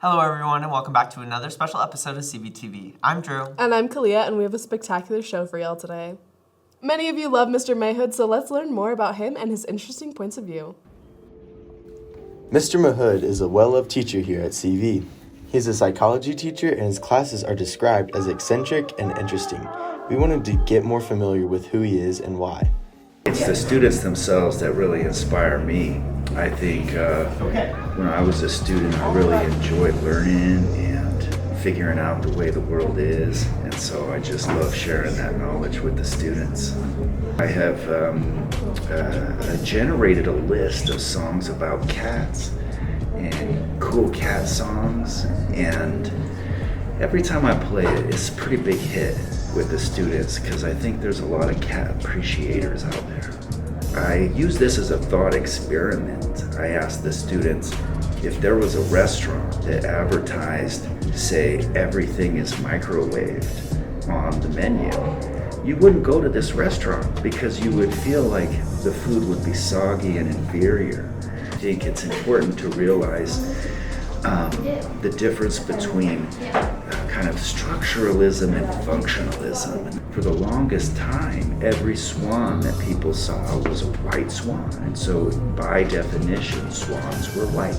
Hello everyone and welcome back to another special episode of CVTV. I'm Drew. And I'm Kalia, and we have a spectacular show for y'all today. Many of you love Mr. Mayhood, so let's learn more about him and his interesting points of view. Mr. Mahood is a well-loved teacher here at CV. He's a psychology teacher and his classes are described as eccentric and interesting. We wanted to get more familiar with who he is and why. It's the students themselves that really inspire me. I think when I was a student, I really enjoyed learning and figuring out the way the world is, and so I just love sharing that knowledge with the students. I have generated a list of songs about cats and cool cat songs, and every time I play it, it's a pretty big hit with the students because I think there's a lot of cat appreciators out there. I use this as a thought experiment. I asked the students if there was a restaurant that advertised, say, everything is microwaved on the menu. You wouldn't go to this restaurant because you would feel like the food would be soggy and inferior. I think it's important to realize the difference between kind of structuralism and functionalism. For the longest time, every swan that people saw was a white swan, and so by definition, swans were white.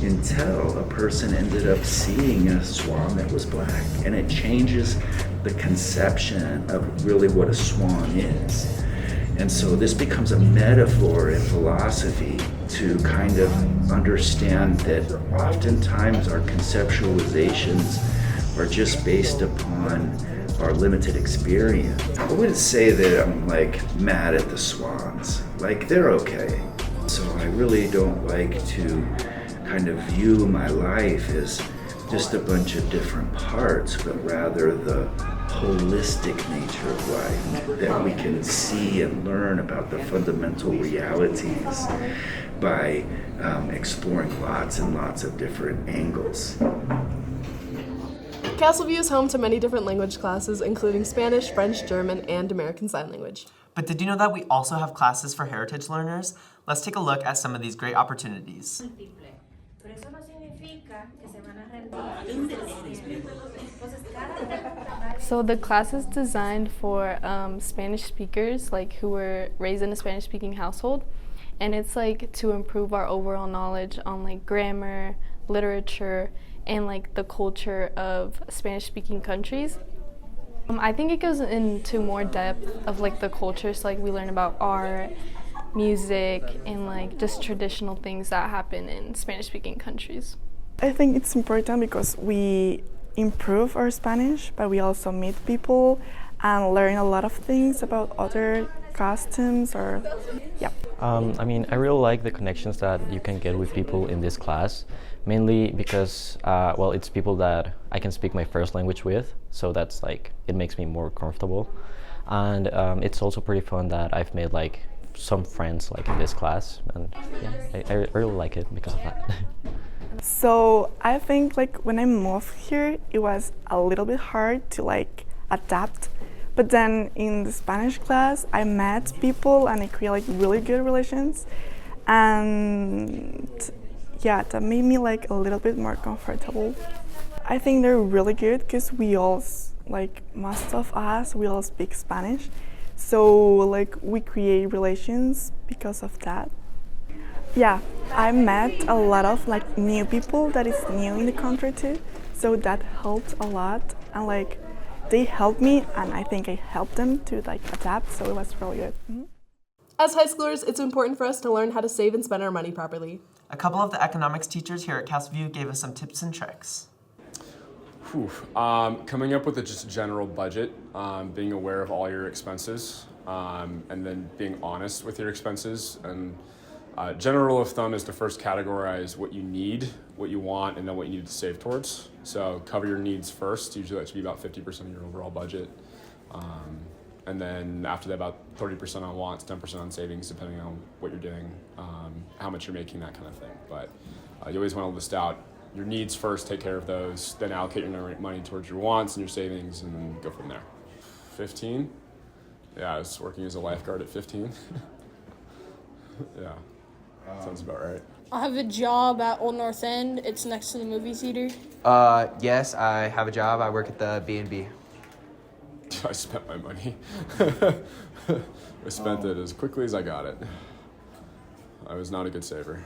Until a person ended up seeing a swan that was black, and it changes the conception of really what a swan is. And so this becomes a metaphor in philosophy to kind of understand that oftentimes our conceptualizations are just based upon our limited experience. I wouldn't say that I'm like mad at the swans. Like, they're okay. So I really don't like to kind of view my life as just a bunch of different parts, but rather the holistic nature of life, that we can see and learn about the fundamental realities by exploring lots and lots of different angles. Castleview is home to many different language classes, including Spanish, French, German, and American Sign Language. But did you know that we also have classes for heritage learners? Let's take a look at some of these great opportunities. So the class is designed for Spanish speakers, like who were raised in a Spanish-speaking household, and it's like to improve our overall knowledge on like grammar, literature, and like the culture of Spanish-speaking countries. I think it goes into more depth of like the culture, so like we learn about art, music, and like just traditional things that happen in Spanish-speaking countries. I think it's important because we improve our Spanish, but we also meet people and learn a lot of things about other customs or, yeah. I really like the connections that you can get with people in this class, mainly because, it's people that I can speak my first language with, so that's like, it makes me more comfortable. And it's also pretty fun that I've made like some friends like in this class, and yeah, I really like it because of that. So I think like when I moved here, it was a little bit hard to like adapt. But then in the Spanish class, I met people and I created like really good relations. And yeah, that made me like a little bit more comfortable. I think they're really good because we all, like most of us, we all speak Spanish. So like we create relations because of that. Yeah, I met a lot of like new people that is new in the country too, so that helped a lot, and like they helped me and I think I helped them to like adapt, so it was really good. Mm-hmm. As high schoolers, it's important for us to learn how to save and spend our money properly. A couple of the economics teachers here at Castleview gave us some tips and tricks. Coming up with a just general budget, being aware of all your expenses, and then being honest with your expenses. And general rule of thumb is to first categorize what you need, what you want, and then what you need to save towards. So cover your needs first. Usually that should be about 50% of your overall budget. And then after that, about 30% on wants, 10% on savings, depending on what you're doing, how much you're making, that kind of thing. But you always want to list out your needs first, take care of those, then allocate your money towards your wants and your savings, and then go from there. 15? Yeah, I was working as a lifeguard at 15. Yeah. Sounds about right. I have a job at Old North End. It's next to the movie theater. Yes, I have a job. I work at the B&B. I spent my money. I spent it as quickly as I got it. I was not a good saver.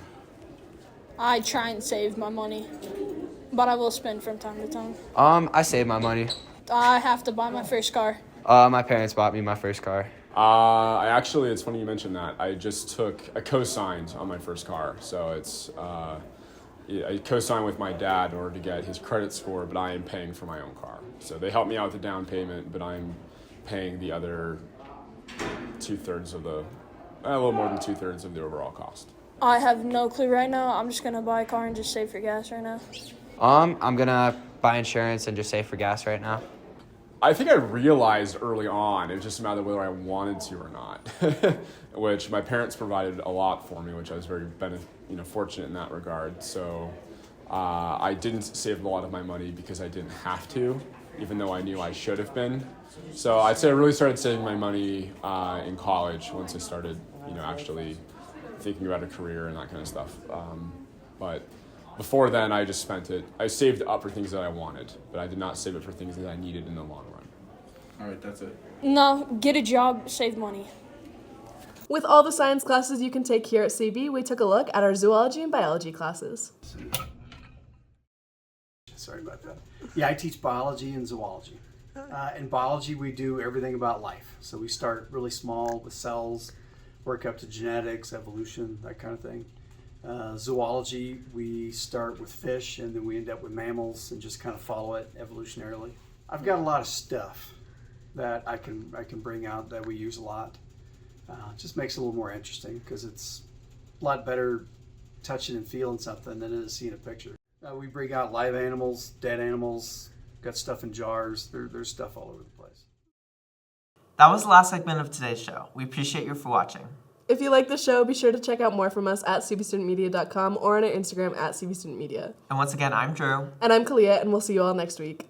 I try and save my money, but I will spend from time to time. I save my money. I have to buy my first car. My parents bought me my first car. It's funny you mentioned that. I co-signed on my first car. So I co-signed with my dad in order to get his credit score, but I am paying for my own car. So they helped me out with the down payment, but I'm paying the other a little more than 2/3 of the overall cost. I have no clue right now. I'm just gonna buy a car and just save for gas right now. I'm gonna buy insurance and just save for gas right now. I think I realized early on it was just a matter of whether I wanted to or not, which my parents provided a lot for me, which I was very fortunate in that regard. So I didn't save a lot of my money because I didn't have to, even though I knew I should have been. So I'd say I really started saving my money in college once I started, actually thinking about a career and that kind of stuff. But before then, I just spent it. I saved up for things that I wanted, but I did not save it for things that I needed in the long run. All right, that's it. No, get a job, save money. With all the science classes you can take here at CV, we took a look at our zoology and biology classes. Sorry about that. Yeah, I teach biology and zoology. In biology, we do everything about life. So we start really small with cells, work up to genetics, evolution, that kind of thing. Zoology, we start with fish and then we end up with mammals and just kind of follow it evolutionarily. I've got a lot of stuff that I can bring out that we use a lot. Just makes it a little more interesting because it's a lot better touching and feeling something than it is seeing a picture. We bring out live animals, dead animals, got stuff in jars. There's stuff all over the place. That was the last segment of today's show. We appreciate you for watching. If you like the show, be sure to check out more from us at cvstudentmedia.com or on our Instagram at cvstudentmedia. And once again, I'm Drew. And I'm Kalia, and we'll see you all next week.